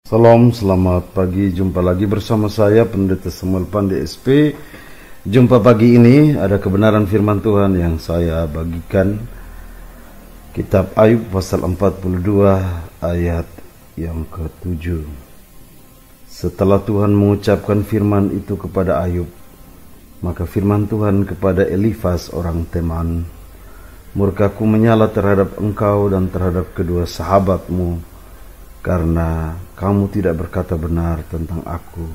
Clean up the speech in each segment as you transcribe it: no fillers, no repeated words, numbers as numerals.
Salam, selamat pagi. Jumpa lagi bersama saya Pendeta Samuel Pandey SP. Jumpa pagi ini ada kebenaran firman Tuhan yang saya bagikan. Kitab Ayub pasal 42 ayat yang ke-7. Setelah Tuhan mengucapkan firman itu kepada Ayub, maka firman Tuhan kepada Elifaz orang Teman, murkaku menyala terhadap engkau dan terhadap kedua sahabatmu, karena kamu tidak berkata benar tentang aku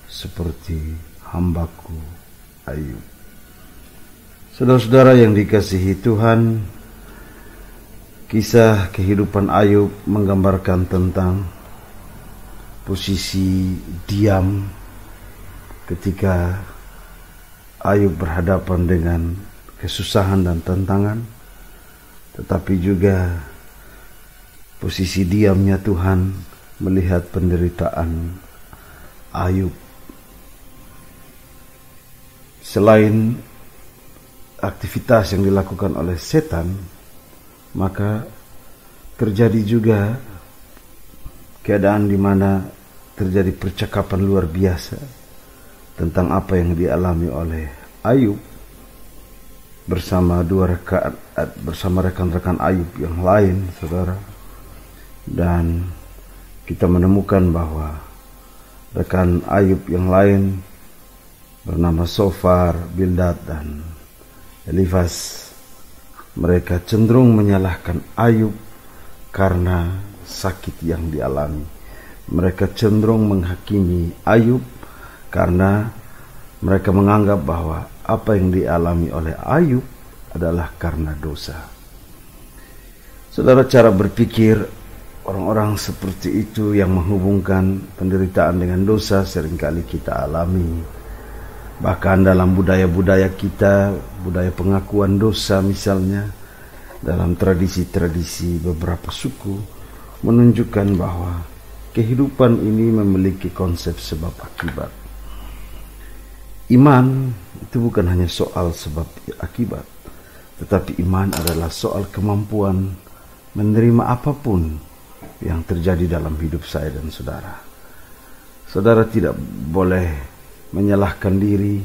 seperti hambaku Ayub. Saudara-saudara yang dikasihi Tuhan, kisah kehidupan Ayub menggambarkan tentang posisi diam ketika Ayub berhadapan dengan kesusahan dan tantangan, tetapi juga posisi diamnya Tuhan melihat penderitaan Ayub. Selain aktivitas yang dilakukan oleh setan, maka terjadi juga keadaan di mana terjadi percakapan luar biasa tentang apa yang dialami oleh Ayub bersama rekan-rekan Ayub yang lain, saudara. Dan kita menemukan bahwa rekan Ayub yang lain bernama Sofar, Bildad, dan Elifaz, mereka cenderung menyalahkan Ayub karena sakit yang dialami. Mereka cenderung menghakimi Ayub karena mereka menganggap bahwa apa yang dialami oleh Ayub adalah karena dosa. Saudara, cara berpikir orang-orang seperti itu yang menghubungkan penderitaan dengan dosa seringkali kita alami. Bahkan dalam budaya-budaya kita, budaya pengakuan dosa misalnya, dalam tradisi-tradisi beberapa suku, menunjukkan bahwa kehidupan ini memiliki konsep sebab akibat. Iman itu bukan hanya soal sebab akibat, tetapi iman adalah soal kemampuan menerima apapun yang terjadi dalam hidup saya dan saudara. Saudara tidak boleh menyalahkan diri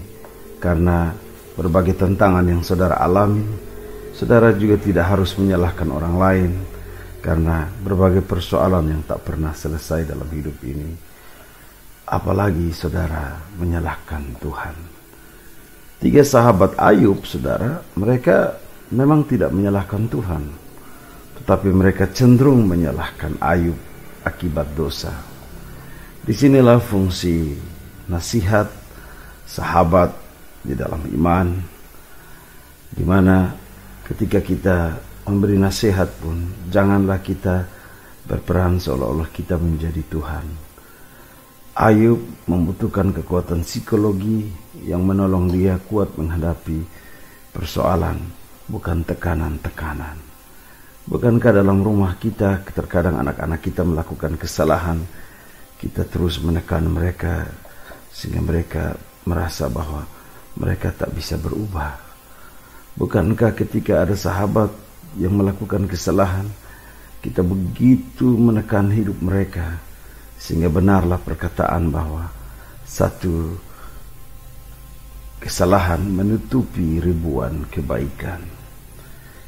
karena berbagai tantangan yang saudara alami. Saudara juga tidak harus menyalahkan orang lain karena berbagai persoalan yang tak pernah selesai dalam hidup ini. Apalagi saudara menyalahkan Tuhan. 3 sahabat Ayub, saudara, mereka memang tidak menyalahkan Tuhan, tetapi mereka cenderung menyalahkan Ayub akibat dosa. Disinilah fungsi nasihat sahabat di dalam iman, di mana ketika kita memberi nasihat pun janganlah kita berperan seolah-olah kita menjadi Tuhan. Ayub membutuhkan kekuatan psikologi yang menolong dia kuat menghadapi persoalan, bukan tekanan-tekanan. Bukankah dalam rumah kita terkadang anak-anak kita melakukan kesalahan, kita terus menekan mereka sehingga mereka merasa bahwa mereka tak bisa berubah? Bukankah ketika ada sahabat yang melakukan kesalahan, kita begitu menekan hidup mereka sehingga benarlah perkataan bahwa satu kesalahan menutupi ribuan kebaikan.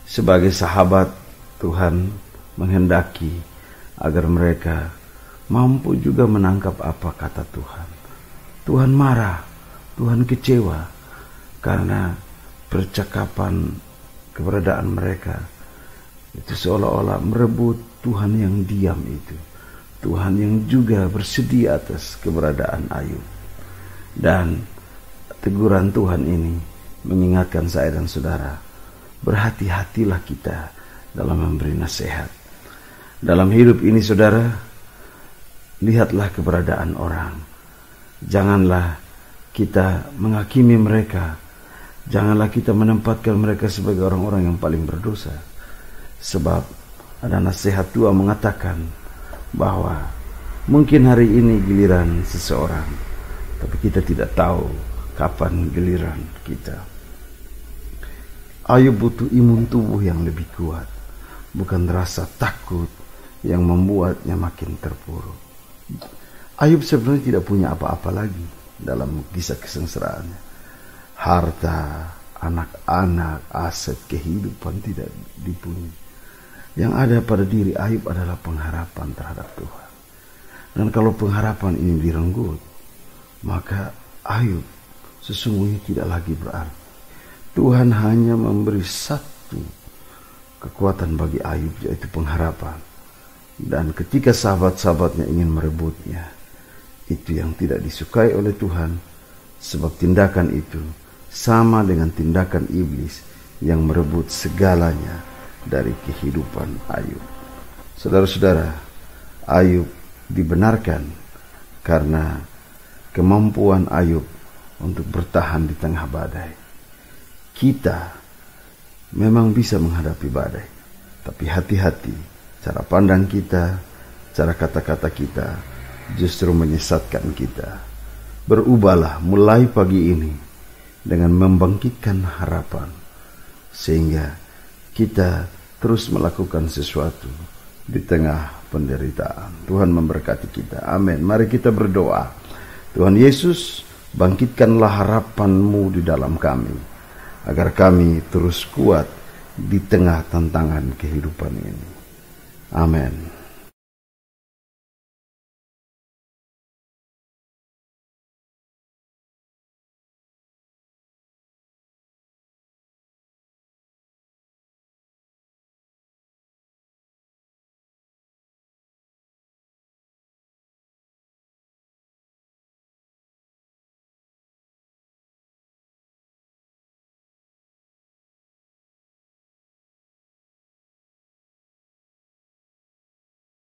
Sebagai sahabat, Tuhan menghendaki agar mereka mampu juga menangkap apa kata Tuhan. Tuhan marah, Tuhan kecewa karena percakapan keberadaan mereka itu seolah-olah merebut Tuhan yang diam itu, Tuhan yang juga bersedia atas keberadaan Ayub. Dan teguran Tuhan ini mengingatkan saya dan saudara, berhati-hatilah kita dalam memberi nasihat. Dalam hidup ini, saudara, lihatlah keberadaan orang. Janganlah kita menghakimi mereka. Janganlah kita menempatkan mereka sebagai orang-orang yang paling berdosa. Sebab ada nasihat Tuhan mengatakan bahwa mungkin hari ini giliran seseorang, tapi kita tidak tahu kapan giliran kita. Ayub butuh imun tubuh yang lebih kuat, bukan rasa takut yang membuatnya makin terpuruk. Ayub sebenarnya tidak punya apa-apa lagi dalam kisah kesengsaraannya. Harta, anak-anak, aset, kehidupan tidak dipunyai. Yang ada pada diri Ayub adalah pengharapan terhadap Tuhan. Dan kalau pengharapan ini direnggut, maka Ayub sesungguhnya tidak lagi berarti. Tuhan hanya memberi satu kekuatan bagi Ayub, yaitu pengharapan. Dan ketika sahabat-sahabatnya ingin merebutnya, itu yang tidak disukai oleh Tuhan, sebab tindakan itu sama dengan tindakan iblis yang merebut segalanya dari kehidupan Ayub. Saudara-saudara, Ayub dibenarkan karena kemampuan Ayub untuk bertahan di tengah badai. Kita memang bisa menghadapi badai, tapi hati-hati, cara pandang kita, cara kata-kata kita justru menyesatkan kita. Berubahlah mulai pagi ini dengan membangkitkan harapan, sehingga kita terus melakukan sesuatu di tengah penderitaan. Tuhan memberkati kita. Amin. Mari kita berdoa. Tuhan Yesus, bangkitkanlah harapan-Mu di dalam kami, agar kami terus kuat di tengah tantangan kehidupan ini. Amin.